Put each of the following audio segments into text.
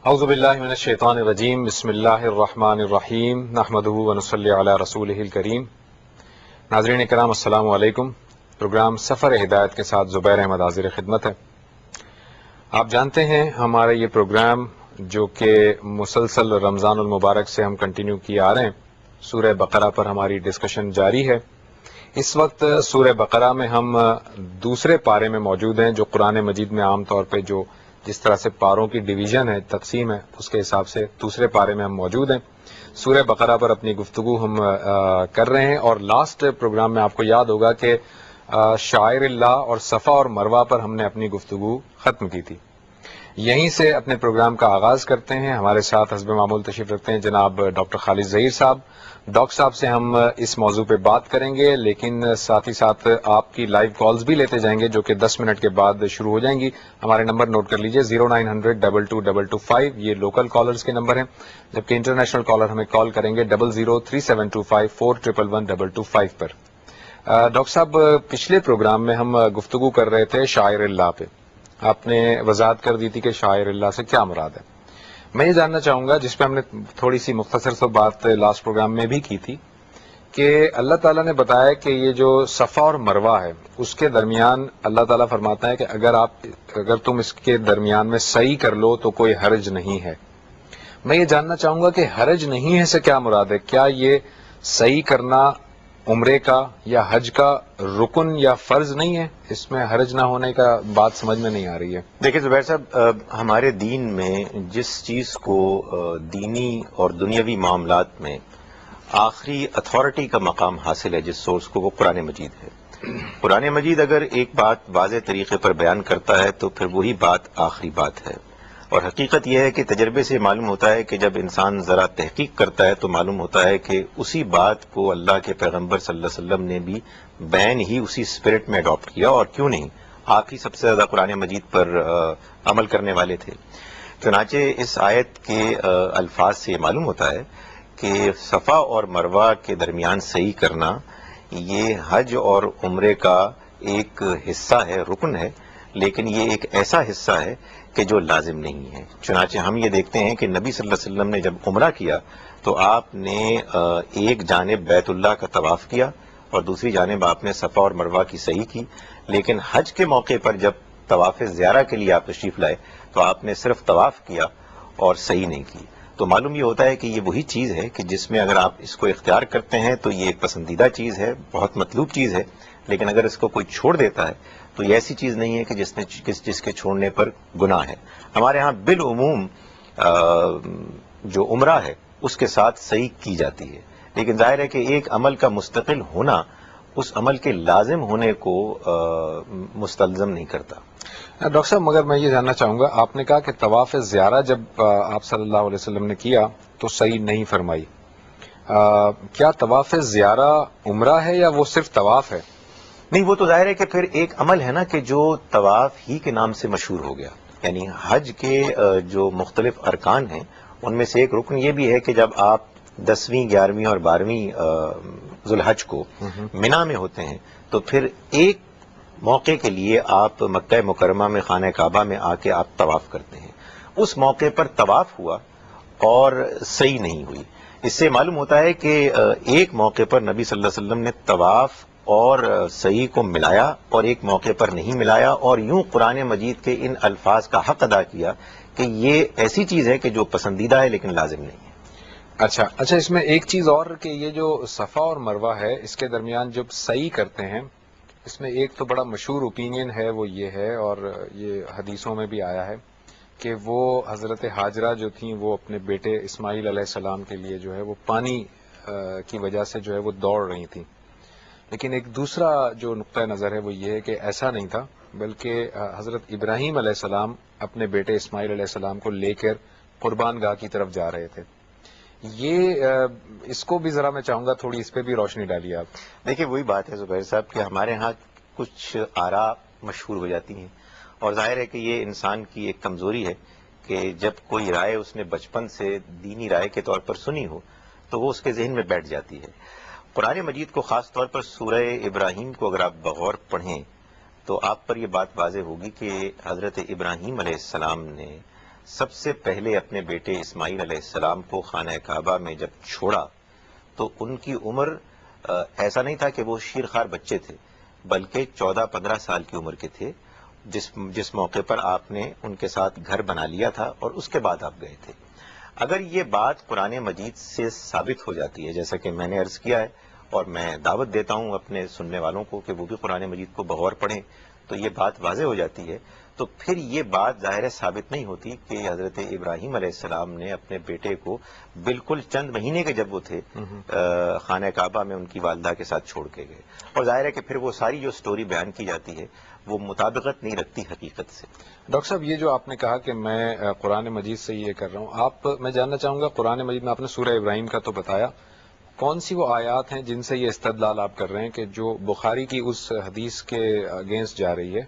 اعوذ باللہ من الشیطان الرجیم بسم اللہ الرحمن الرحیم نحمدہ ونصلی علی رسولہ الکریم. ناظرین کرام السلام علیکم. پروگرام سفر ہدایت کے ساتھ زبیر احمد حاضر خدمت ہے. آپ جانتے ہیں ہمارا یہ پروگرام جو کہ مسلسل رمضان المبارک سے ہم کنٹینیو کیے آ رہے ہیں، سورہ بقرہ پر ہماری ڈسکشن جاری ہے. اس وقت سورہ بقرہ میں ہم دوسرے پارے میں موجود ہیں، جو قرآن مجید میں عام طور پہ جس طرح سے پاروں کی ڈویژن ہے، تقسیم ہے، اس کے حساب سے دوسرے پارے میں ہم موجود ہیں. سورہ بقرہ پر اپنی گفتگو ہم کر رہے ہیں، اور لاسٹ پروگرام میں آپ کو یاد ہوگا کہ شعائر اللہ اور صفا اور مروہ پر ہم نے اپنی گفتگو ختم کی تھی. یہیں سے اپنے پروگرام کا آغاز کرتے ہیں. ہمارے ساتھ حسب معمول تشریف رکھتے ہیں جناب ڈاکٹر خالد ظہیر صاحب. ڈاکٹر صاحب سے ہم اس موضوع پہ بات کریں گے، لیکن ساتھ ہی ساتھ آپ کی لائیو کالز بھی لیتے جائیں گے جو کہ 10 منٹ کے بعد شروع ہو جائیں گی. ہمارے نمبر نوٹ کر لیجئے 0900-222225، یہ لوکل کالرز کے نمبر ہیں، جبکہ انٹرنیشنل کالر ہمیں کال کریں گے 00372542112225 پر. ڈاکٹر صاحب، پچھلے پروگرام میں ہم گفتگو کر رہے تھے شاعر اللہ پہ. آپ نے وضاحت کر دی تھی کہ شاعر اللہ سے کیا مراد ہے. میں یہ جاننا چاہوں گا، جس پہ ہم نے تھوڑی سی مختصر سا بات لاسٹ پروگرام میں بھی کی تھی، کہ اللہ تعالیٰ نے بتایا کہ یہ جو صفا اور مروہ ہے اس کے درمیان اللہ تعالیٰ فرماتا ہے کہ اگر تم اس کے درمیان میں سعی کر لو تو کوئی حرج نہیں ہے. میں یہ جاننا چاہوں گا کہ حرج نہیں ہے سے کیا مراد ہے؟ کیا یہ سعی کرنا عمرے کا یا حج کا رکن یا فرض نہیں ہے؟ اس میں حرج نہ ہونے کا بات سمجھ میں نہیں آ رہی ہے. دیکھیں زبیر صاحب، ہمارے دین میں جس چیز کو دینی اور دنیاوی معاملات میں آخری اتھارٹی کا مقام حاصل ہے، جس سورس کو، وہ قرآن مجید ہے. قرآن مجید اگر ایک بات واضح طریقے پر بیان کرتا ہے تو پھر وہی بات آخری بات ہے. اور حقیقت یہ ہے کہ تجربے سے معلوم ہوتا ہے کہ جب انسان ذرا تحقیق کرتا ہے تو معلوم ہوتا ہے کہ اسی بات کو اللہ کے پیغمبر صلی اللہ علیہ وسلم نے بھی بین ہی اسی اسپرٹ میں اڈاپٹ کیا، اور کیوں نہیں، آپ ہی سب سے زیادہ قرآن مجید پر عمل کرنے والے تھے. چنانچہ اس آیت کے الفاظ سے یہ معلوم ہوتا ہے کہ صفا اور مروہ کے درمیان صحیح کرنا یہ حج اور عمرے کا ایک حصہ ہے، رکن ہے، لیکن یہ ایک ایسا حصہ ہے کہ جو لازم نہیں ہے. چنانچہ ہم یہ دیکھتے ہیں کہ نبی صلی اللہ علیہ وسلم نے جب عمرہ کیا تو آپ نے ایک جانب بیت اللہ کا طواف کیا اور دوسری جانب آپ نے صفا اور مروہ کی صحیح کی. لیکن حج کے موقع پر جب طواف زیارہ کے لیے آپ تشریف لائے تو آپ نے صرف طواف کیا اور صحیح نہیں کی. تو معلوم یہ ہوتا ہے کہ یہ وہی چیز ہے کہ جس میں اگر آپ اس کو اختیار کرتے ہیں تو یہ ایک پسندیدہ چیز ہے، بہت مطلوب چیز ہے، لیکن اگر اس کو کوئی چھوڑ دیتا ہے تو یہ ایسی چیز نہیں ہے کہ جس کے چھوڑنے پر گناہ ہے. ہمارے ہاں بالعموم جو عمرہ ہے اس کے ساتھ صحیح کی جاتی ہے، لیکن ظاہر ہے کہ ایک عمل کا مستقل ہونا اس عمل کے لازم ہونے کو مستلزم نہیں کرتا. ڈاکٹر صاحب، مگر میں یہ جاننا چاہوں گا، آپ نے کہا کہ طواف زیارہ جب آپ صلی اللہ علیہ وسلم نے کیا تو صحیح نہیں فرمائی. کیا طواف زیارہ عمرہ ہے یا وہ صرف طواف ہے؟ نہیں، وہ تو ظاہر ہے کہ پھر ایک عمل ہے نا کہ جو طواف ہی کے نام سے مشہور ہو گیا. یعنی حج کے جو مختلف ارکان ہیں ان میں سے ایک رکن یہ بھی ہے کہ جب آپ 10ویں 11ویں اور 12ویں ذوالحج کو منا میں ہوتے ہیں تو پھر ایک موقع کے لیے آپ مکہ مکرمہ میں خانہ کعبہ میں آ کے آپ طواف کرتے ہیں. اس موقع پر طواف ہوا اور صحیح نہیں ہوئی. اس سے معلوم ہوتا ہے کہ ایک موقع پر نبی صلی اللہ علیہ وسلم نے طواف اور صحیح کو ملایا اور ایک موقع پر نہیں ملایا، اور یوں قرآن مجید کے ان الفاظ کا حق ادا کیا کہ یہ ایسی چیز ہے کہ جو پسندیدہ ہے لیکن لازم نہیں ہے. اچھا، اس میں ایک چیز اور کہ یہ جو صفا اور مروہ ہے اس کے درمیان جب صحیح کرتے ہیں، اس میں ایک تو بڑا مشہور اوپینین ہے، وہ یہ ہے، اور یہ حدیثوں میں بھی آیا ہے کہ وہ حضرت ہاجرہ جو تھیں وہ اپنے بیٹے اسماعیل علیہ السلام کے لیے جو ہے وہ پانی کی وجہ سے جو ہے وہ دوڑ رہی تھیں. لیکن ایک دوسرا جو نقطہ نظر ہے وہ یہ ہے کہ ایسا نہیں تھا، بلکہ حضرت ابراہیم علیہ السلام اپنے بیٹے اسماعیل علیہ السلام کو لے کر قربان گاہ کی طرف جا رہے تھے. یہ اس کو بھی ذرا میں چاہوں گا تھوڑی اس پہ بھی روشنی ڈالیے آپ. دیکھیں، وہی بات ہے زبیر صاحب کہ ہمارے ہاں کچھ آراء مشہور ہو جاتی ہیں، اور ظاہر ہے کہ یہ انسان کی ایک کمزوری ہے کہ جب کوئی رائے اس نے بچپن سے دینی رائے کے طور پر سنی ہو تو وہ اس کے ذہن میں بیٹھ جاتی ہے. قرآن مجید کو خاص طور پر سورہ ابراہیم کو اگر آپ بغور پڑھیں تو آپ پر یہ بات واضح ہوگی کہ حضرت ابراہیم علیہ السلام نے سب سے پہلے اپنے بیٹے اسماعیل علیہ السلام کو خانہ کعبہ میں جب چھوڑا تو ان کی عمر ایسا نہیں تھا کہ وہ شیرخوار بچے تھے، بلکہ 14-15 سال کی عمر کے تھے، جس موقع پر آپ نے ان کے ساتھ گھر بنا لیا تھا اور اس کے بعد آپ گئے تھے۔ اگر یہ بات قرآن مجید سے ثابت ہو جاتی ہے، جیسا کہ میں نے عرض کیا ہے اور میں دعوت دیتا ہوں اپنے سننے والوں کو کہ وہ بھی قرآن مجید کو بغور پڑھیں، تو یہ بات واضح ہو جاتی ہے، تو پھر یہ بات ظاہر ہے ثابت نہیں ہوتی کہ حضرت ابراہیم علیہ السلام نے اپنے بیٹے کو بالکل چند مہینے کے جب وہ تھے خانہ کعبہ میں ان کی والدہ کے ساتھ چھوڑ کے گئے، اور ظاہر ہے کہ پھر وہ ساری جو سٹوری بیان کی جاتی ہے وہ مطابقت نہیں رکھتی حقیقت سے۔ ڈاکٹر صاحب، یہ جو آپ نے کہا کہ میں قرآن مجید سے یہ کر رہا ہوں، میں جاننا چاہوں گا قرآن مجید میں آپ نے سورہ ابراہیم کا تو بتایا، کون سی وہ آیات ہیں جن سے یہ استدلال آپ کر رہے ہیں کہ جو بخاری کی اس حدیث کے اگینسٹ جا رہی ہے؟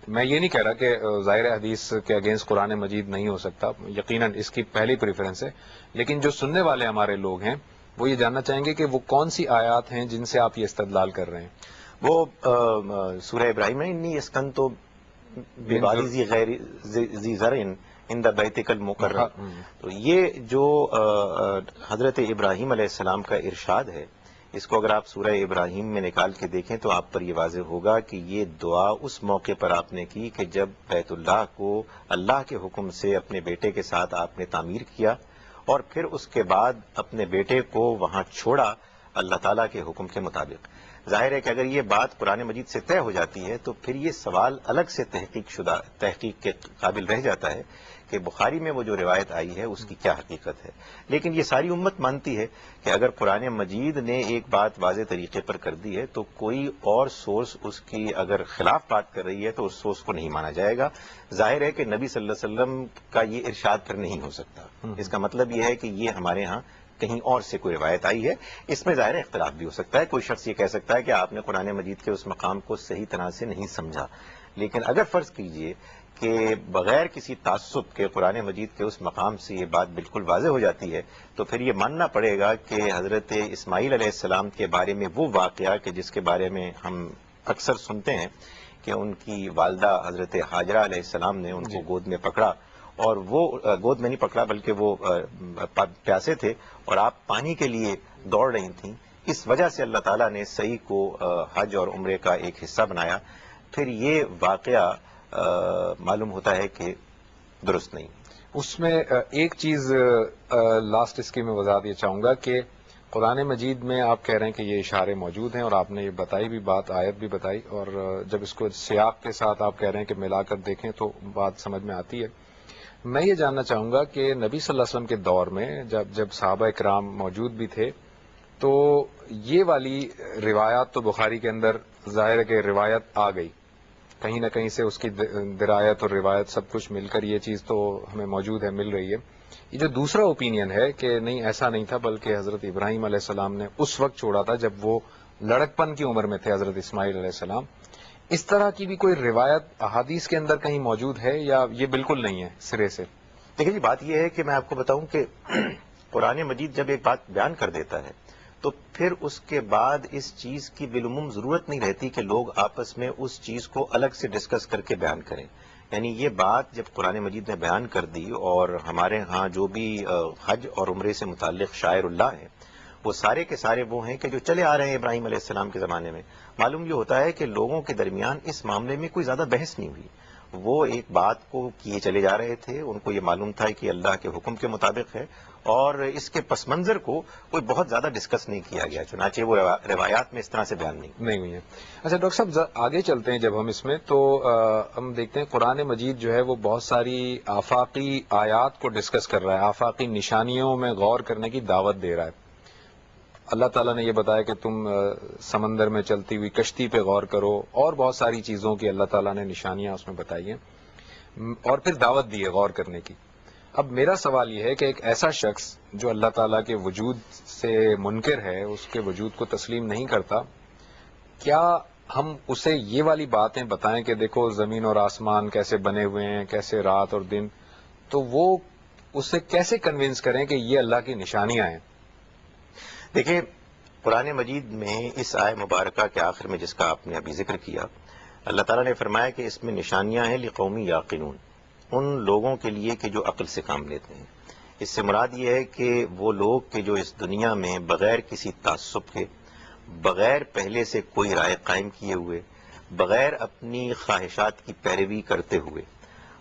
میں یہ نہیں کہہ رہا کہ ظاہر حدیث کے اگینسٹ قرآن مجید نہیں ہو سکتا، یقیناً اس کی پہلی پریفرنس ہے، لیکن جو سننے والے ہمارے لوگ ہیں وہ یہ جاننا چاہیں گے کہ وہ کون سی آیات ہیں جن سے آپ یہ استدلال کر رہے ہیں؟ وہ سورہ ابراہیم میں انی اسکن تو بیوادی ذی زرع عند بیتک المکرم، تو یہ جو حضرت ابراہیم علیہ السلام کا ارشاد ہے، اس کو اگر آپ سورہ ابراہیم میں نکال کے دیکھیں تو آپ پر یہ واضح ہوگا کہ یہ دعا اس موقع پر آپ نے کی کہ جب بیت اللہ کو اللہ کے حکم سے اپنے بیٹے کے ساتھ آپ نے تعمیر کیا، اور پھر اس کے بعد اپنے بیٹے کو وہاں چھوڑا اللہ تعالیٰ کے حکم کے مطابق۔ ظاہر ہے کہ اگر یہ بات قرآن مجید سے طے ہو جاتی ہے تو پھر یہ سوال الگ سے تحقیق کے قابل رہ جاتا ہے کہ بخاری میں وہ جو روایت آئی ہے اس کی کیا حقیقت ہے، لیکن یہ ساری امت مانتی ہے کہ اگر قرآن مجید نے ایک بات واضح طریقے پر کر دی ہے تو کوئی اور سورس اس کی اگر خلاف بات کر رہی ہے تو اس سورس کو نہیں مانا جائے گا۔ ظاہر ہے کہ نبی صلی اللہ علیہ وسلم کا یہ ارشاد پھر نہیں ہو سکتا، اس کا مطلب یہ ہے کہ یہ ہمارے ہاں کہیں اور سے کوئی روایت آئی ہے، اس میں ظاہر اختلاف بھی ہو سکتا ہے، کوئی شخص یہ کہہ سکتا ہے کہ آپ نے قرآن مجید کے اس مقام کو صحیح طرح سے نہیں سمجھا، لیکن اگر فرض کیجئے کہ بغیر کسی تعصب کے قرآن مجید کے اس مقام سے یہ بات بالکل واضح ہو جاتی ہے تو پھر یہ ماننا پڑے گا کہ حضرت اسماعیل علیہ السلام کے بارے میں وہ واقعہ کہ جس کے بارے میں ہم اکثر سنتے ہیں کہ ان کی والدہ حضرت حاجرہ علیہ السلام نے ان کو گود میں پکڑا، اور وہ گود میں نہیں پکڑا بلکہ وہ پیاسے تھے اور آپ پانی کے لیے دوڑ رہی تھیں، اس وجہ سے اللہ تعالیٰ نے سعی کو حج اور عمرے کا ایک حصہ بنایا، پھر یہ واقعہ معلوم ہوتا ہے کہ درست نہیں۔ اس میں ایک چیز لاسٹ اس کی میں وضاحت یہ چاہوں گا کہ قرآن مجید میں آپ کہہ رہے ہیں کہ یہ اشارے موجود ہیں، اور آپ نے یہ بتائی بھی بات، آیت بھی بتائی، اور جب اس کو سیاق کے ساتھ آپ کہہ رہے ہیں کہ ملا کر دیکھیں تو بات سمجھ میں آتی ہے۔ میں یہ جاننا چاہوں گا کہ نبی صلی اللہ علیہ وسلم کے دور میں جب صحابہ کرام موجود بھی تھے تو یہ والی روایات تو بخاری کے اندر ظاہر ہے کہ روایت آ گئی، کہیں نہ کہیں سے اس کی درایت اور روایت سب کچھ مل کر یہ چیز تو ہمیں موجود ہے، مل رہی ہے۔ یہ جو دوسرا اوپینین ہے کہ نہیں ایسا نہیں تھا بلکہ حضرت ابراہیم علیہ السلام نے اس وقت چھوڑا تھا جب وہ لڑکپن کی عمر میں تھے حضرت اسماعیل علیہ السلام، اس طرح کی بھی کوئی روایت احادیث کے اندر کہیں موجود ہے یا یہ بالکل نہیں ہے سرے سے؟ دیکھیں جی، بات یہ ہے کہ میں آپ کو بتاؤں کہ قرآن مجید جب ایک بات بیان کر دیتا ہے تو پھر اس کے بعد اس چیز کی بالعموم ضرورت نہیں رہتی کہ لوگ آپس میں اس چیز کو الگ سے ڈسکس کر کے بیان کریں، یعنی یہ بات جب قرآن مجید نے بیان کر دی اور ہمارے ہاں جو بھی حج اور عمرے سے متعلق شاعر اللہ ہیں وہ سارے کے سارے وہ ہیں کہ جو چلے آ رہے ہیں ابراہیم علیہ السلام کے زمانے میں، معلوم یہ ہوتا ہے کہ لوگوں کے درمیان اس معاملے میں کوئی زیادہ بحث نہیں ہوئی، وہ ایک بات کو کیے چلے جا رہے تھے، ان کو یہ معلوم تھا کہ اللہ کے حکم کے مطابق ہے، اور اس کے پس منظر کو کوئی بہت زیادہ ڈسکس نہیں کیا گیا، چنانچہ وہ روایات میں اس طرح سے بیان نہیں ہوئی ہے۔ اچھا ڈاکٹر صاحب، آگے چلتے ہیں جب ہم اس میں تو ہم دیکھتے ہیں قرآن مجید جو ہے وہ بہت ساری آفاقی آیات کو ڈسکس کر رہا ہے، آفاقی نشانیوں میں غور کرنے کی دعوت دے رہا ہے۔ اللہ تعالیٰ نے یہ بتایا کہ تم سمندر میں چلتی ہوئی کشتی پہ غور کرو، اور بہت ساری چیزوں کی اللہ تعالیٰ نے نشانیاں اس میں بتائی ہیں، اور پھر دعوت دی ہے غور کرنے کی۔ اب میرا سوال یہ ہے کہ ایک ایسا شخص جو اللہ تعالیٰ کے وجود سے منکر ہے، اس کے وجود کو تسلیم نہیں کرتا، کیا ہم اسے یہ والی باتیں بتائیں کہ دیکھو زمین اور آسمان کیسے بنے ہوئے ہیں، کیسے رات اور دن، تو وہ اسے کیسے کنونس کریں کہ یہ اللہ کی نشانیاں ہیں؟ دیکھیں، قرآن مجید میں اس آیہ مبارکہ کے آخر میں جس کا آپ نے ابھی ذکر کیا، اللہ تعالیٰ نے فرمایا کہ اس میں نشانیاں ہیں لقومی یعقلون، ان لوگوں کے لیے کہ جو عقل سے کام لیتے ہیں. اس سے مراد یہ ہے کہ وہ لوگ کہ جو اس دنیا میں بغیر کسی تعصب کے، بغیر پہلے سے کوئی رائے قائم کیے ہوئے، بغیر اپنی خواہشات کی پیروی کرتے ہوئے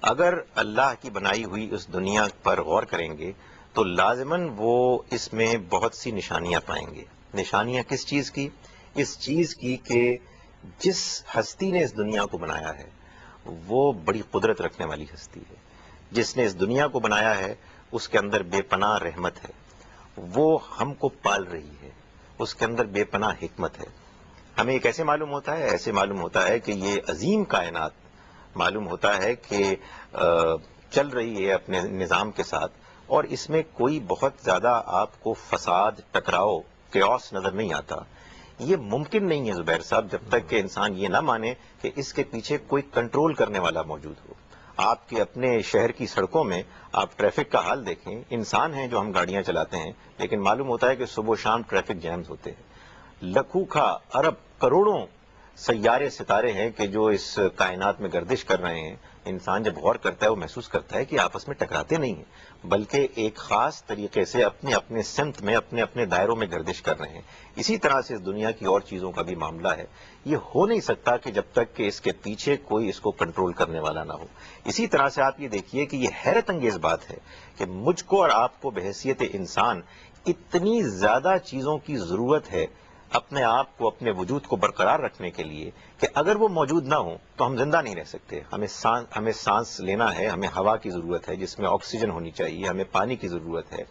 اگر اللہ کی بنائی ہوئی اس دنیا پر غور کریں گے تو لازماً وہ اس میں بہت سی نشانیاں پائیں گے. نشانیاں کس چیز کی؟ اس چیز کی کہ جس ہستی نے اس دنیا کو بنایا ہے وہ بڑی قدرت رکھنے والی ہستی ہے. جس نے اس دنیا کو بنایا ہے اس کے اندر بے پناہ رحمت ہے، وہ ہم کو پال رہی ہے، اس کے اندر بے پناہ حکمت ہے. ہمیں یہ کیسے معلوم ہوتا ہے؟ ایسے معلوم ہوتا ہے کہ یہ عظیم کائنات معلوم ہوتا ہے کہ چل رہی ہے اپنے نظام کے ساتھ، اور اس میں کوئی بہت زیادہ آپ کو فساد، ٹکراؤ، کیوس نظر نہیں آتا. یہ ممکن نہیں ہے زبیر صاحب جب تک کہ انسان یہ نہ مانے کہ اس کے پیچھے کوئی کنٹرول کرنے والا موجود ہو. آپ کے اپنے شہر کی سڑکوں میں آپ ٹریفک کا حال دیکھیں. انسان ہیں جو ہم گاڑیاں چلاتے ہیں، لیکن معلوم ہوتا ہے کہ صبح و شام ٹریفک جیمز ہوتے ہیں. لاکھوں ارب کروڑوں سیارے ستارے ہیں کہ جو اس کائنات میں گردش کر رہے ہیں. انسان جب غور کرتا ہے وہ محسوس کرتا ہے کہ آپس میں ٹکراتے نہیں ہیں، بلکہ ایک خاص طریقے سے اپنے اپنے سمت میں، اپنے اپنے دائروں میں گردش کر رہے ہیں. اسی طرح سے اس دنیا کی اور چیزوں کا بھی معاملہ ہے. یہ ہو نہیں سکتا کہ جب تک کہ اس کے پیچھے کوئی اس کو کنٹرول کرنے والا نہ ہو. اسی طرح سے آپ یہ دیکھیے کہ یہ حیرت انگیز بات ہے کہ مجھ کو اور آپ کو بحیثیت انسان اتنی زیادہ چیزوں کی ضرورت ہے اپنے آپ کو، اپنے وجود کو برقرار رکھنے کے لیے کہ اگر وہ موجود نہ ہوں تو ہم زندہ نہیں رہ سکتے. ہمیں سانس لینا ہے، ہمیں ہوا کی ضرورت ہے جس میں آکسیجن ہونی چاہیے، ہمیں پانی کی ضرورت ہے،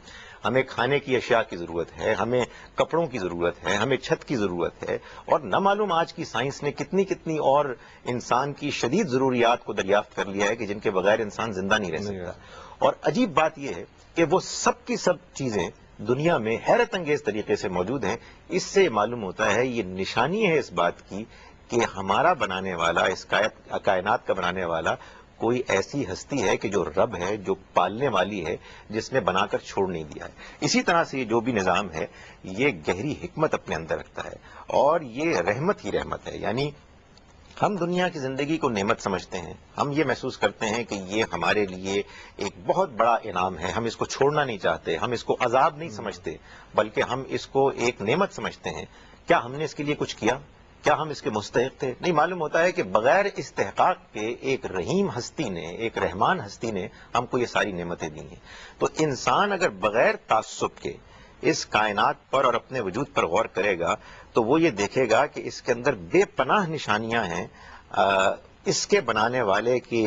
ہمیں کھانے کی اشیاء کی ضرورت ہے، ہمیں کپڑوں کی ضرورت ہے، ہمیں چھت کی ضرورت ہے. اور نہ معلوم آج کی سائنس نے کتنی کتنی اور انسان کی شدید ضروریات کو دریافت کر لیا ہے کہ جن کے بغیر انسان زندہ نہیں رہ سکتا. اور عجیب بات یہ ہے کہ وہ سب کی سب چیزیں دنیا میں حیرت انگیز طریقے سے موجود ہیں. اس سے معلوم ہوتا ہے، یہ نشانی ہے اس بات کی کہ ہمارا بنانے والا، اس کائنات کا بنانے والا کوئی ایسی ہستی ہے کہ جو رب ہے، جو پالنے والی ہے، جس نے بنا کر چھوڑ نہیں دیا ہے. اسی طرح سے یہ جو بھی نظام ہے یہ گہری حکمت اپنے اندر رکھتا ہے اور یہ رحمت ہی رحمت ہے. یعنی ہم دنیا کی زندگی کو نعمت سمجھتے ہیں، ہم یہ محسوس کرتے ہیں کہ یہ ہمارے لیے ایک بہت بڑا انعام ہے، ہم اس کو چھوڑنا نہیں چاہتے، ہم اس کو عذاب نہیں سمجھتے بلکہ ہم اس کو ایک نعمت سمجھتے ہیں. کیا ہم نے اس کے لیے کچھ کیا؟ کیا ہم اس کے مستحق تھے؟ نہیں. معلوم ہوتا ہے کہ بغیر استحقاق کے ایک رحیم ہستی نے، ایک رحمان ہستی نے ہم کو یہ ساری نعمتیں دی ہیں. تو انسان اگر بغیر تعصب کے اس کائنات پر اور اپنے وجود پر غور کرے گا تو وہ یہ دیکھے گا کہ اس کے اندر بے پناہ نشانیاں ہیں اس کے بنانے والے کے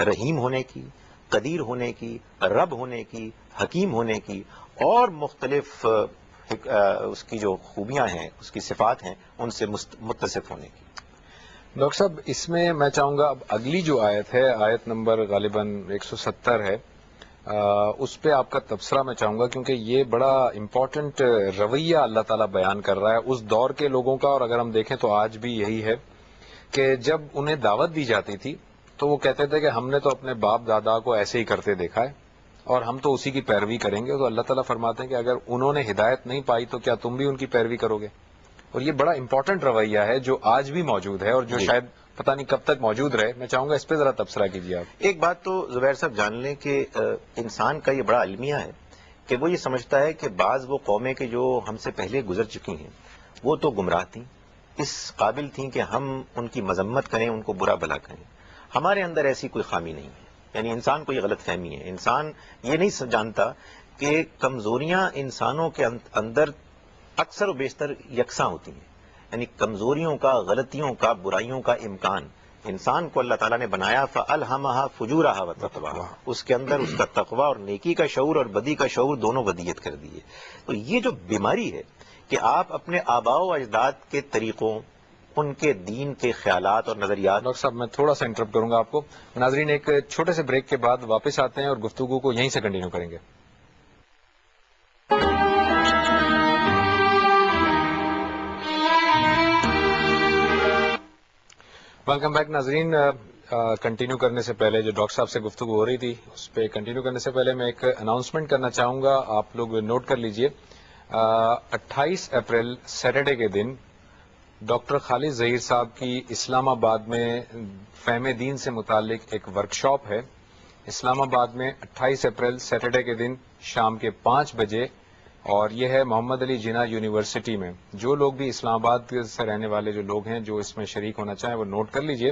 رحیم ہونے کی، قدیر ہونے کی، رب ہونے کی، حکیم ہونے کی، اور مختلف اس کی جو خوبیاں ہیں، اس کی صفات ہیں، ان سے متصف ہونے کی. ڈاکٹر صاحب اس میں میں چاہوں گا اب اگلی جو آیت ہے، آیت نمبر غالباً 170 ہے، اس پہ آپ کا تبصرہ میں چاہوں گا کیونکہ یہ بڑا امپورٹنٹ رویہ اللہ تعالیٰ بیان کر رہا ہے اس دور کے لوگوں کا. اور اگر ہم دیکھیں تو آج بھی یہی ہے کہ جب انہیں دعوت دی جاتی تھی تو وہ کہتے تھے کہ ہم نے تو اپنے باپ دادا کو ایسے ہی کرتے دیکھا ہے اور ہم تو اسی کی پیروی کریں گے. تو اللہ تعالیٰ فرماتے ہیں کہ اگر انہوں نے ہدایت نہیں پائی تو کیا تم بھی ان کی پیروی کرو گے؟ اور یہ بڑا امپورٹنٹ رویہ ہے جو آج بھی موجود ہے اور جو شاید پتہ نہیں کب تک موجود رہے. میں چاہوں گا اس پہ ذرا تبصرہ کیجیے آپ. ایک بات تو زبیر صاحب جان لیں کہ انسان کا یہ بڑا المیہ ہے کہ وہ یہ سمجھتا ہے کہ بعض وہ قومیں کہ جو ہم سے پہلے گزر چکی ہیں وہ تو گمراہ تھیں، اس قابل تھیں کہ ہم ان کی مذمت کریں، ان کو برا بھلا کہیں. ہمارے اندر ایسی کوئی خامی نہیں ہے. یعنی انسان کو یہ غلط فہمی ہے. انسان یہ نہیں جانتا کہ کمزوریاں انسانوں کے اندر اکثر و بیشتر یکساں ہوتی ہیں. یعنی کمزوریوں کا، غلطیوں کا، برائیوں کا امکان انسان کو اللہ تعالیٰ نے بنایا فَأَلْهَمَهَا فُجُورَهَا وَتَقْوَاهَا، اس کے اندر اس کا تقوی اور نیکی کا شعور اور بدی کا شعور دونوں ودیت کر دیے. تو یہ جو بیماری ہے کہ آپ اپنے آباء و اجداد کے طریقوں، ان کے دین کے خیالات اور نظریات. ڈاکٹر صاحب میں تھوڑا سا انٹرپٹ کروں گا آپ کو. ناظرین ایک چھوٹے سے بریک کے بعد واپس آتے ہیں اور گفتگو کو یہیں سے کنٹینیو کریں گے. ویلکم بیک ناظرین. کنٹینیو کرنے سے پہلے جو ڈاکٹر صاحب سے گفتگو ہو رہی تھی اس پہ کنٹینیو کرنے سے پہلے میں ایک اناؤنسمنٹ کرنا چاہوں گا. آپ لوگ نوٹ کر لیجئے 28 اپریل سیٹرڈے کے دن ڈاکٹر خالد ظہیر صاحب کی اسلام آباد میں فہم دین سے متعلق ایک ورکشاپ ہے اسلام آباد میں 28 اپریل سیٹرڈے کے دن شام کے 5 بجے، اور یہ ہے محمد علی جناح یونیورسٹی میں. جو لوگ بھی اسلام آباد سے رہنے والے جو لوگ ہیں جو اس میں شریک ہونا چاہیں وہ نوٹ کر لیجئے.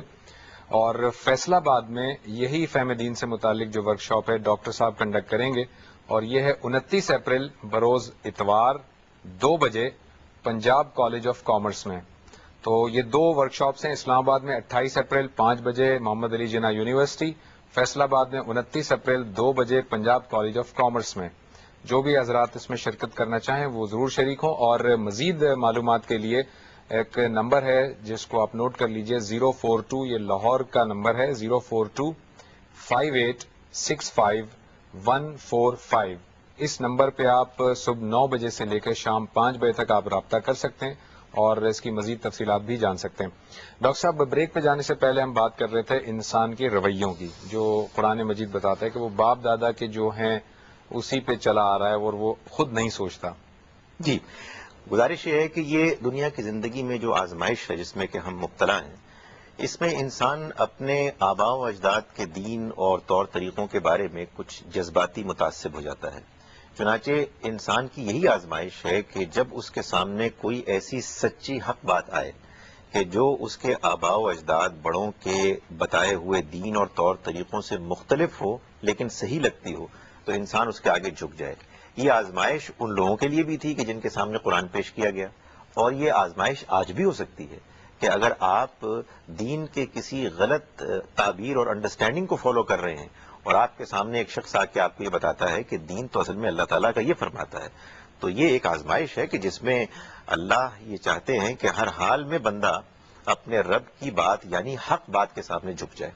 اور فیصل آباد میں یہی فہم دین سے متعلق جو ورکشاپ ہے ڈاکٹر صاحب کنڈکٹ کریں گے، اور یہ ہے 29 اپریل بروز اتوار 2 بجے پنجاب کالج آف کامرس میں. تو یہ 2 ورکشاپس ہیں اسلام آباد میں 28 اپریل 5 بجے محمد علی جناح یونیورسٹی، فیصل آباد میں 29 اپریل 2 بجے پنجاب کالج آف کامرس میں. جو بھی حضرات اس میں شرکت کرنا چاہیں وہ ضرور شریک ہوں. اور مزید معلومات کے لیے ایک نمبر ہے جس کو آپ نوٹ کر لیجئے 042، یہ لاہور کا نمبر ہے 04258655145. اس نمبر پہ آپ صبح 9 بجے سے لے کر شام 5 بجے تک آپ رابطہ کر سکتے ہیں اور اس کی مزید تفصیلات بھی جان سکتے ہیں. ڈاکٹر صاحب، بریک پہ جانے سے پہلے ہم بات کر رہے تھے انسان کے رویوں کی، جو قرآن مجید بتاتا ہے کہ وہ باپ دادا کے جو ہیں اسی پہ چلا آ رہا ہے اور وہ خود نہیں سوچتا. جی، گزارش یہ ہے کہ یہ دنیا کی زندگی میں جو آزمائش ہے جس میں کہ ہم مبتلا ہیں، اس میں انسان اپنے آباء و اجداد کے دین اور طور طریقوں کے بارے میں کچھ جذباتی متعصب ہو جاتا ہے. چنانچہ انسان کی یہی آزمائش ہے کہ جب اس کے سامنے کوئی ایسی سچی حق بات آئے کہ جو اس کے آباء و اجداد بڑوں کے بتائے ہوئے دین اور طور طریقوں سے مختلف ہو لیکن صحیح لگتی ہو، تو انسان اس کے آگے جھک جائے. یہ آزمائش ان لوگوں کے لیے بھی تھی کہ جن کے سامنے قرآن پیش کیا گیا، اور یہ آزمائش آج بھی ہو سکتی ہے کہ اگر آپ دین کے کسی غلط تعبیر اور انڈرسٹینڈنگ کو فالو کر رہے ہیں اور آپ کے سامنے ایک شخص آ کے آپ کو یہ بتاتا ہے کہ دین تو اصل میں اللہ تعالیٰ کا یہ فرماتا ہے، تو یہ ایک آزمائش ہے کہ جس میں اللہ یہ چاہتے ہیں کہ ہر حال میں بندہ اپنے رب کی بات یعنی حق بات کے سامنے جھک جائے.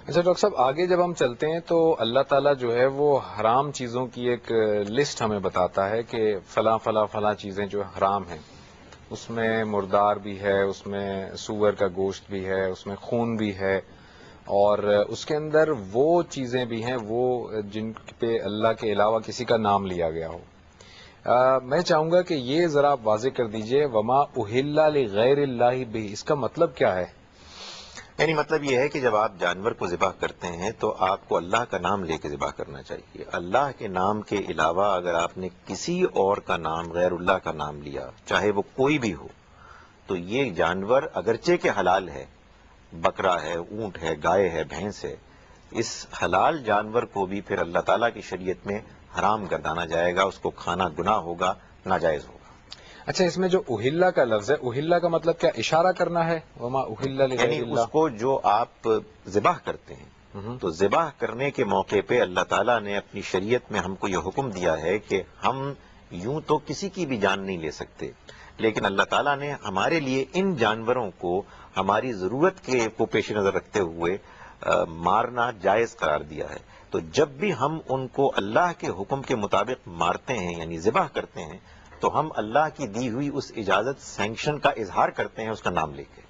اچھا ڈاکٹر صاحب، آگے جب ہم چلتے ہیں تو اللہ تعالیٰ جو ہے وہ حرام چیزوں کی ایک لسٹ ہمیں بتاتا ہے کہ فلاں فلاں فلاں چیزیں جو حرام ہیں، اس میں مردار بھی ہے، اس میں سور کا گوشت بھی ہے، اس میں خون بھی ہے، اور اس کے اندر وہ چیزیں بھی ہیں وہ جن پہ اللہ کے علاوہ کسی کا نام لیا گیا ہو. میں چاہوں گا کہ یہ ذرا آپ واضح کر دیجئے، وما اہل لغیر اللہ بہ، اس کا مطلب کیا ہے؟ یعنی مطلب یہ ہے کہ جب آپ جانور کو ذبح کرتے ہیں تو آپ کو اللہ کا نام لے کے ذبح کرنا چاہیے. اللہ کے نام کے علاوہ اگر آپ نے کسی اور کا نام غیر اللہ کا نام لیا، چاہے وہ کوئی بھی ہو، تو یہ جانور اگرچہ کہ حلال ہے، بکرا ہے، اونٹ ہے، گائے ہے، بھینس ہے، اس حلال جانور کو بھی پھر اللہ تعالیٰ کی شریعت میں حرام گردانا جائے گا، اس کو کھانا گناہ ہوگا، ناجائز ہوگا. اچھا، اس میں جو اہلا کا لفظ ہے، اہلا کا مطلب کیا اشارہ کرنا ہے؟ وما اہل لغیر یعنی اس اللہ. کو جو آپ ذبح کرتے ہیں ہم۔ تو ذبح کرنے کے موقع پہ اللہ تعالیٰ نے اپنی شریعت میں ہم کو یہ حکم دیا ہے کہ ہم یوں تو کسی کی بھی جان نہیں لے سکتے، لیکن اللہ تعالیٰ نے ہمارے لیے ان جانوروں کو ہماری ضرورت کے کو پیش نظر رکھتے ہوئے مارنا جائز قرار دیا ہے. تو جب بھی ہم ان کو اللہ کے حکم کے مطابق مارتے ہیں یعنی ذبح کرتے ہیں تو ہم اللہ کی دی ہوئی اس اجازت سینکشن کا اظہار کرتے ہیں اس کا نام لے کے.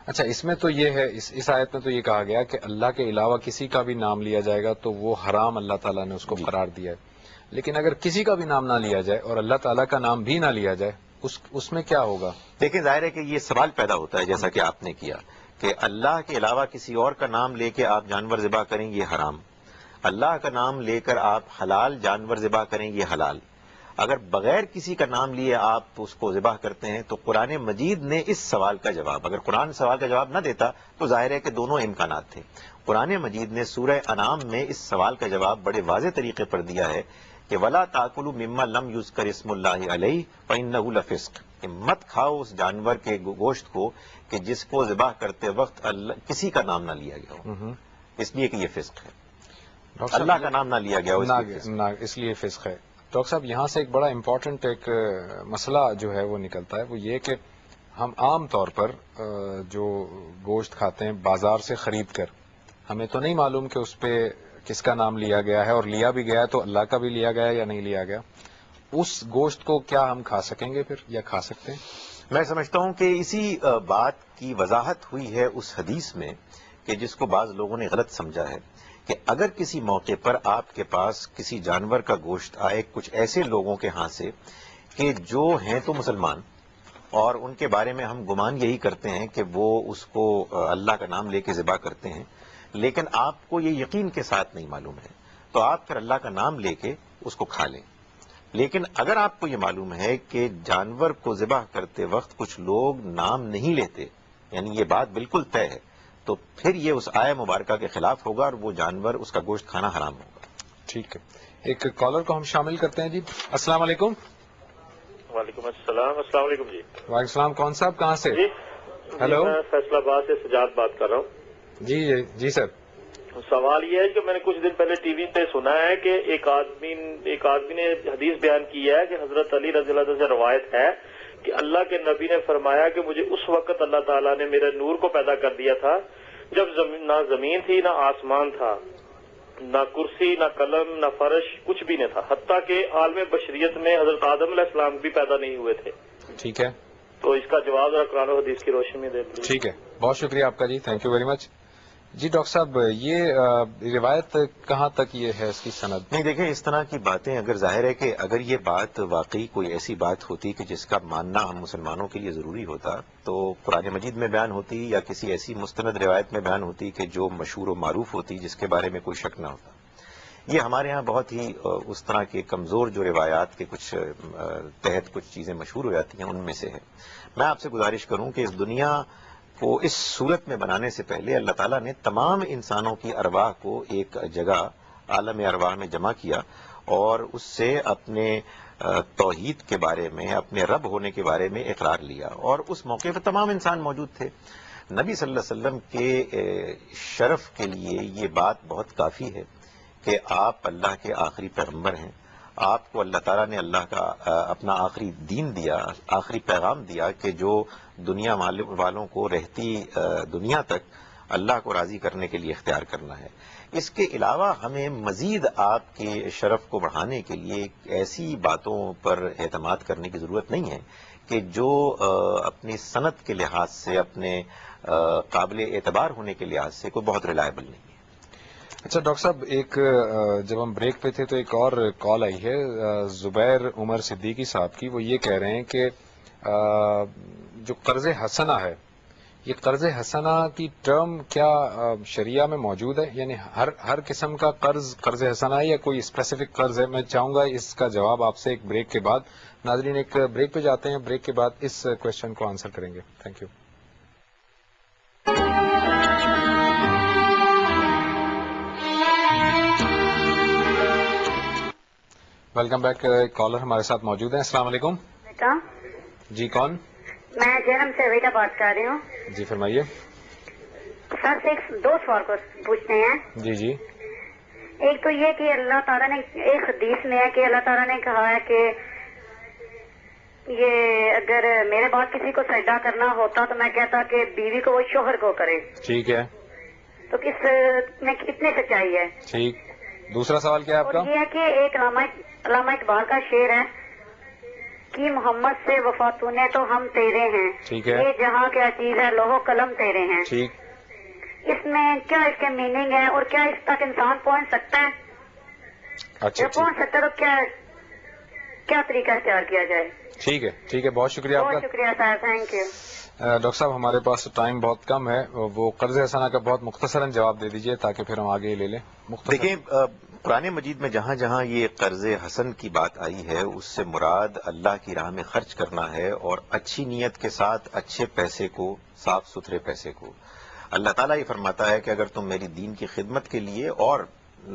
اچھا، اس میں تو یہ ہے، اس آیت میں تو یہ کہا گیا کہ اللہ کے علاوہ کسی کا بھی نام لیا جائے گا تو وہ حرام اللہ تعالیٰ نے اس کو قرار دیا ہے. لیکن اگر کسی کا بھی نام نہ لیا جائے اور اللہ تعالیٰ کا نام بھی نہ لیا جائے اس میں کیا ہوگا؟ دیکھیں، ظاہر ہے کہ یہ سوال پیدا ہوتا ہے جیسا کہ آپ نے کیا کہ اللہ کے علاوہ کسی اور کا نام لے کے آپ جانور ذبح کریں یہ حرام، اللہ کا نام لے کر آپ حلال جانور ذبح کریں یہ حلال. اگر بغیر کسی کا نام لیے آپ اس کو ذبح کرتے ہیں تو قرآن مجید نے اس سوال کا جواب، اگر قرآن سوال کا جواب نہ دیتا تو ظاہر ہے کہ دونوں امکانات تھے. قرآن مجید نے سورہ انعام میں اس سوال کا جواب بڑے واضح طریقے پر دیا ہے کہ وَلَا تَأْكُلُوا مِمَّا لَمْ يُذْكَرِ اسْمُ اللَّهِ عَلَيْهِ وَإِنَّهُ لَفِسْقٌ، کہ مت کھاؤ اس جانور کے گوشت کو کہ جس کو ذبح کرتے وقت کسی کا نام نہ لیا گیا ہو، اس لیے کہ یہ فسق ہے، اللہ کا نام نہ لیا گیا ہو اس لیے فسق ہے. ڈاکٹر صاحب، یہاں سے ایک بڑا امپورٹنٹ ایک مسئلہ جو ہے وہ نکلتا ہے، وہ یہ کہ ہم عام طور پر جو گوشت کھاتے ہیں بازار سے خرید کر، ہمیں تو نہیں معلوم کہ اس پہ کس کا نام لیا گیا ہے، اور لیا بھی گیا ہے تو اللہ کا بھی لیا گیا ہے یا نہیں لیا گیا. اس گوشت کو کیا ہم کھا سکیں گے پھر، یا کھا سکتے ہیں؟ میں سمجھتا ہوں کہ اسی بات کی وضاحت ہوئی ہے اس حدیث میں کہ جس کو بعض لوگوں نے غلط سمجھا ہے کہ اگر کسی موقع پر آپ کے پاس کسی جانور کا گوشت آئے کچھ ایسے لوگوں کے ہاں سے کہ جو ہیں تو مسلمان، اور ان کے بارے میں ہم گمان یہی کرتے ہیں کہ وہ اس کو اللہ کا نام لے کے ذبح کرتے ہیں، لیکن آپ کو یہ یقین کے ساتھ نہیں معلوم ہے تو آپ پھر اللہ کا نام لے کے اس کو کھا لیں. لیکن اگر آپ کو یہ معلوم ہے کہ جانور کو ذبح کرتے وقت کچھ لوگ نام نہیں لیتے، یعنی یہ بات بالکل طے ہے، تو پھر یہ اس آیہ مبارکہ کے خلاف ہوگا اور وہ جانور اس کا گوشت کھانا حرام ہوگا. ٹھیک ہے، ایک کالر کو ہم شامل کرتے ہیں. جی السلام علیکم. وعلیکم السلام. السلام علیکم جی. وعلیکم السلام. کون صاحب کہاں سے؟ جی ہیلو. میں فیصل آباد سے سجاد بات کر رہا ہوں. جی جی سر. سوال یہ ہے کہ میں نے کچھ دن پہلے ٹی وی پہ سنا ہے کہ ایک آدمی نے حدیث بیان کی ہے کہ حضرت علی رضی اللہ عنہ سے روایت ہے کہ اللہ کے نبی نے فرمایا کہ مجھے اس وقت اللہ تعالیٰ نے میرے نور کو پیدا کر دیا تھا جب نہ زمین تھی نہ آسمان تھا، نہ کرسی نہ قلم نہ فرش، کچھ بھی نہیں تھا، حتیٰ کہ عالم بشریت میں حضرت آدم علیہ السلام بھی پیدا نہیں ہوئے تھے. ٹھیک ہے، تو اس کا جواب ذرا قرآن و حدیث کی روشنی میں دے دیجیے. ٹھیک ہے، بہت شکریہ آپ کا جی، تھینک یو ویری مچ. جی ڈاکٹر صاحب، یہ روایت کہاں تک یہ ہے اس کی سند؟ نہیں دیکھیں، اس طرح کی باتیں اگر ظاہر ہے کہ اگر یہ بات واقعی کوئی ایسی بات ہوتی کہ جس کا ماننا ہم مسلمانوں کے لیے ضروری ہوتا تو قرآن مجید میں بیان ہوتی یا کسی ایسی مستند روایت میں بیان ہوتی کہ جو مشہور و معروف ہوتی جس کے بارے میں کوئی شک نہ ہوتا. یہ ہمارے ہاں بہت ہی اس طرح کے کمزور جو روایات کے کچھ تحت کچھ چیزیں مشہور ہو جاتی ہیں ان میں سے ہے. میں آپ سے گزارش کروں کہ اس دنیا کو اس صورت میں بنانے سے پہلے اللہ تعالیٰ نے تمام انسانوں کی ارواح کو ایک جگہ عالم ارواح میں جمع کیا اور اس سے اپنے توحید کے بارے میں، اپنے رب ہونے کے بارے میں اقرار لیا، اور اس موقع پہ تمام انسان موجود تھے. نبی صلی اللہ علیہ وسلم کے شرف کے لیے یہ بات بہت کافی ہے کہ آپ اللہ کے آخری پیغمبر ہیں. آپ کو اللہ تعالیٰ نے اللہ کا اپنا آخری دین دیا، آخری پیغام دیا کہ جو دنیا والوں کو رہتی دنیا تک اللہ کو راضی کرنے کے لیے اختیار کرنا ہے. اس کے علاوہ ہمیں مزید آپ کے شرف کو بڑھانے کے لیے ایسی باتوں پر اعتماد کرنے کی ضرورت نہیں ہے کہ جو اپنی صنعت کے لحاظ سے، اپنے قابل اعتبار ہونے کے لحاظ سے کوئی بہت ریلائبل نہیں ہے. اچھا ڈاکٹر صاحب، ایک جب ہم بریک پہ تھے تو ایک اور کال آئی ہے زبیر عمر صدیقی صاحب کی. وہ یہ کہہ رہے ہیں کہ جو قرض حسنہ ہے، یہ قرض حسنہ کی ٹرم کیا شریعہ میں موجود ہے؟ یعنی ہر قسم کا قرض حسنہ ہے یا کوئی اسپیسیفک قرض ہے؟ میں چاہوں گا اس کا جواب آپ سے ایک بریک کے بعد. ناظرین ایک بریک پہ جاتے ہیں، بریک کے بعد اس کوشچن کو آنسر کریں گے. Thank you. Welcome back. Caller ہمارے ساتھ موجود ہیں. السلام علیکم. بیٹا، جی کون؟ میں جہرم سے بیٹا بات کر رہی ہوں. جی فرمائیے. سر سے دو سوال کو پوچھتے ہیں. جی جی. ایک تو یہ کہ اللہ تعالیٰ نے ایک حدیث میں ہے کہ اللہ تعالیٰ نے کہا ہے کہ یہ اگر میرے بعد کسی کو سجدہ کرنا ہوتا تو میں کہتا کہ بیوی کو وہ شوہر کو کرے. ٹھیک ہے. تو کس میں کتنے سچائی ہے؟ ٹھیک. دوسرا سوال کیا ہے آپ کا؟ اور یہ ہے کہ ایک علامہ اقبال کا شعر ہے کہ محمد سے وفا تونے تو ہم تیرے ہیں، ٹھیک ہے. یہ جہاں کیا چیز ہے لوہ قلم تیرے ہیں. ٹھیک. اس میں کیا اس کے میننگ ہے اور کیا اس تک انسان پہنچ سکتا ہے؟ اچھا جب پہنچ سکتا ہے تو کیا طریقہ اختیار کیا جائے؟ ٹھیک ہے. ٹھیک ہے، بہت شکریہ آپ بہت کا. شکریہ سر، تھینک یو. ڈاکٹر صاحب ہمارے پاس ٹائم بہت کم ہے، وہ قرض حسنہ کا بہت مختصراً جواب دے دیجئے تاکہ پھر ہم آگے لے لیں. دیکھیں، قرآن مجید میں جہاں جہاں یہ قرض حسن کی بات آئی ہے اس سے مراد اللہ کی راہ میں خرچ کرنا ہے، اور اچھی نیت کے ساتھ اچھے پیسے کو، صاف ستھرے پیسے کو. اللہ تعالیٰ یہ فرماتا ہے کہ اگر تم میری دین کی خدمت کے لیے اور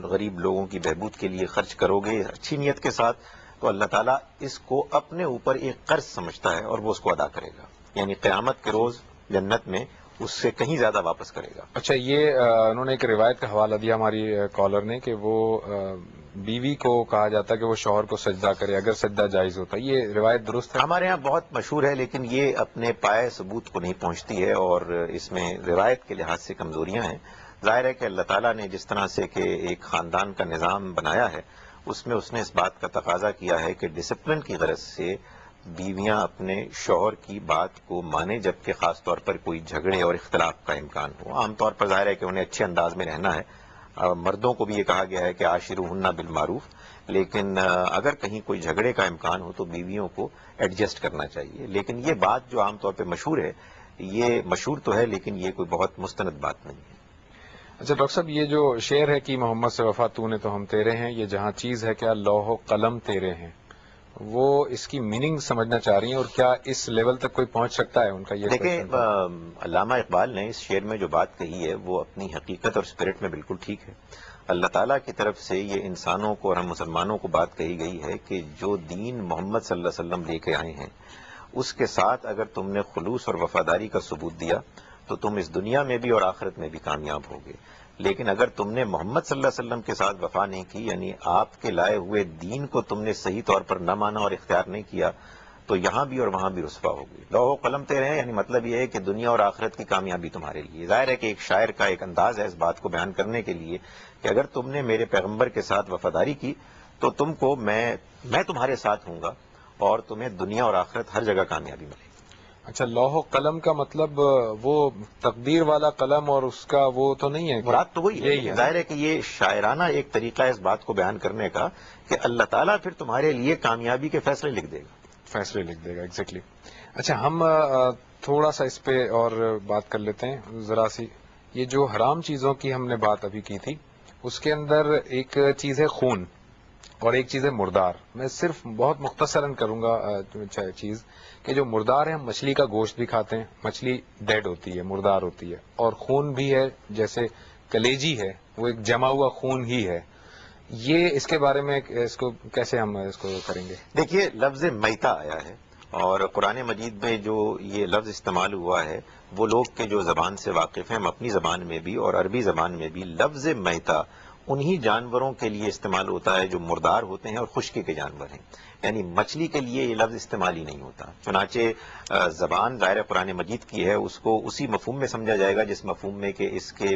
غریب لوگوں کی بہبود کے لیے خرچ کرو گے اچھی نیت کے ساتھ تو اللہ تعالیٰ اس کو اپنے اوپر ایک قرض سمجھتا ہے اور وہ اس کو ادا کرے گا، یعنی قیامت کے روز جنت میں اس سے کہیں زیادہ واپس کرے گا. اچھا، یہ انہوں نے ایک روایت کا حوالہ دیا ہماری کالر نے کہ وہ بیوی کو کہا جاتا ہے کہ وہ شوہر کو سجدہ کرے اگر سجدہ جائز ہوتا ہے. یہ روایت درست ہے؟ ہمارے ہاں بہت مشہور ہے لیکن یہ اپنے پائے ثبوت کو نہیں پہنچتی ہے اور اس میں روایت کے لحاظ سے کمزوریاں ہیں. ظاہر ہے کہ اللہ تعالیٰ نے جس طرح سے کہ ایک خاندان کا نظام بنایا ہے اس میں اس نے اس بات کا تقاضا کیا ہے کہ ڈسپلن کی غرض سے بیویاں اپنے شوہر کی بات کو مانیں، جبکہ خاص طور پر کوئی جھگڑے اور اختلاف کا امکان ہو. عام طور پر ظاہر ہے کہ انہیں اچھے انداز میں رہنا ہے. مردوں کو بھی یہ کہا گیا ہے کہ عاشروہن بالمعروف، لیکن اگر کہیں کوئی جھگڑے کا امکان ہو تو بیویوں کو ایڈجسٹ کرنا چاہیے. لیکن یہ بات جو عام طور پہ مشہور ہے، یہ مشہور تو ہے لیکن یہ کوئی بہت مستند بات نہیں ہے. اچھا ڈاکٹر صاحب، یہ جو شعر ہے کہ محمد سے وفا تو نے تو ہم تیرے ہیں، یہ جہاں چیز ہے کیا لوح و قلم تیرے ہیں، وہ اس کی میننگ سمجھنا چاہ رہی ہیں، اور کیا اس لیول تک کوئی پہنچ سکتا ہے؟ ان کا یہ دیکھیں، کوشچن تھا۔ علامہ اقبال نے اس شعر میں جو بات کہی ہے وہ اپنی حقیقت اور اسپرٹ میں بالکل ٹھیک ہے۔ اللہ تعالیٰ کی طرف سے یہ انسانوں کو اور ہم مسلمانوں کو بات کہی گئی ہے کہ جو دین محمد صلی اللہ علیہ وسلم لے کے آئے ہیں اس کے ساتھ اگر تم نے خلوص اور وفاداری کا ثبوت دیا تو تم اس دنیا میں بھی اور آخرت میں بھی کامیاب ہوگے، لیکن اگر تم نے محمد صلی اللہ علیہ وسلم کے ساتھ وفا نہیں کی، یعنی آپ کے لائے ہوئے دین کو تم نے صحیح طور پر نہ مانا اور اختیار نہیں کیا، تو یہاں بھی اور وہاں بھی رسوا ہوگی۔ لوح و قلم تیرے ہیں، یعنی مطلب یہ ہے کہ دنیا اور آخرت کی کامیابی تمہارے لیے۔ ظاہر ہے کہ ایک شاعر کا ایک انداز ہے اس بات کو بیان کرنے کے لیے کہ اگر تم نے میرے پیغمبر کے ساتھ وفاداری کی تو تم کو میں تمہارے ساتھ ہوں گا اور تمہیں دنیا اور آخرت ہر جگہ کامیابی ملے گی۔ اچھا، لوح و قلم کا مطلب وہ تقدیر والا قلم اور اس کا وہ تو نہیں ہے؟ مراد تو وہی یہی ہے۔ ظاہر ہے کہ یہ شاعرانہ ایک طریقہ ہے اس بات کو بیان کرنے کا کہ اللہ تعالیٰ پھر تمہارے لیے کامیابی کے فیصلے لکھ دے گا، فیصلے لکھ دے گا، ایگزیکٹلی۔ اچھا، ہم تھوڑا سا اس پہ اور بات کر لیتے ہیں ذرا سی۔ یہ جو حرام چیزوں کی ہم نے بات ابھی کی تھی، اس کے اندر ایک چیز ہے خون اور ایک چیز ہے مردار۔ میں صرف بہت مختصراً کروں گا چیز کہ جو مردار ہے، ہم مچھلی کا گوشت بھی کھاتے ہیں، مچھلی ڈیڈ ہوتی ہے، مردار ہوتی ہے، اور خون بھی ہے، جیسے کلیجی ہے، وہ ایک جمع ہوا خون ہی ہے۔ یہ اس کے بارے میں اس کو کیسے ہم اس کو کریں گے؟ دیکھیے، لفظ میتا آیا ہے اور قرآن مجید میں جو یہ لفظ استعمال ہوا ہے وہ لوگ کے جو زبان سے واقف ہیں، ہم اپنی زبان میں بھی اور عربی زبان میں بھی لفظ میتا انہی جانوروں کے لیے استعمال ہوتا ہے جو مردار ہوتے ہیں اور خشکی کے جانور ہیں، یعنی مچھلی کے لیے یہ لفظ استعمال ہی نہیں ہوتا۔ چنانچہ زبان ظاہر قرآن مجید کی ہے، اس کو اسی مفہوم میں سمجھا جائے گا جس مفہوم میں کہ اس کے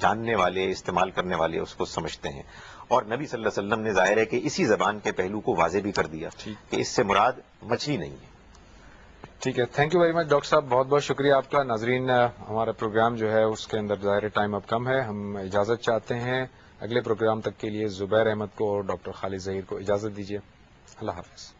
جاننے والے، استعمال کرنے والے اس کو سمجھتے ہیں، اور نبی صلی اللہ علیہ وسلم نے ظاہر ہے کہ اسی زبان کے پہلو کو واضح بھی کر دیا کہ اس سے مراد مچھلی نہیں ہے۔ ٹھیک ہے، thank you very much doctor صاحب، بہت بہت شکریہ آپ کا۔ ناظرین، ہمارا پروگرام جو ہے اس کے اندر ظاہر ٹائم اب کم ہے، ہم اجازت چاہتے ہیں۔ اگلے پروگرام تک کے لیے زبیر احمد کو اور ڈاکٹر خالد ظہیر کو اجازت دیجیے۔ اللہ حافظ۔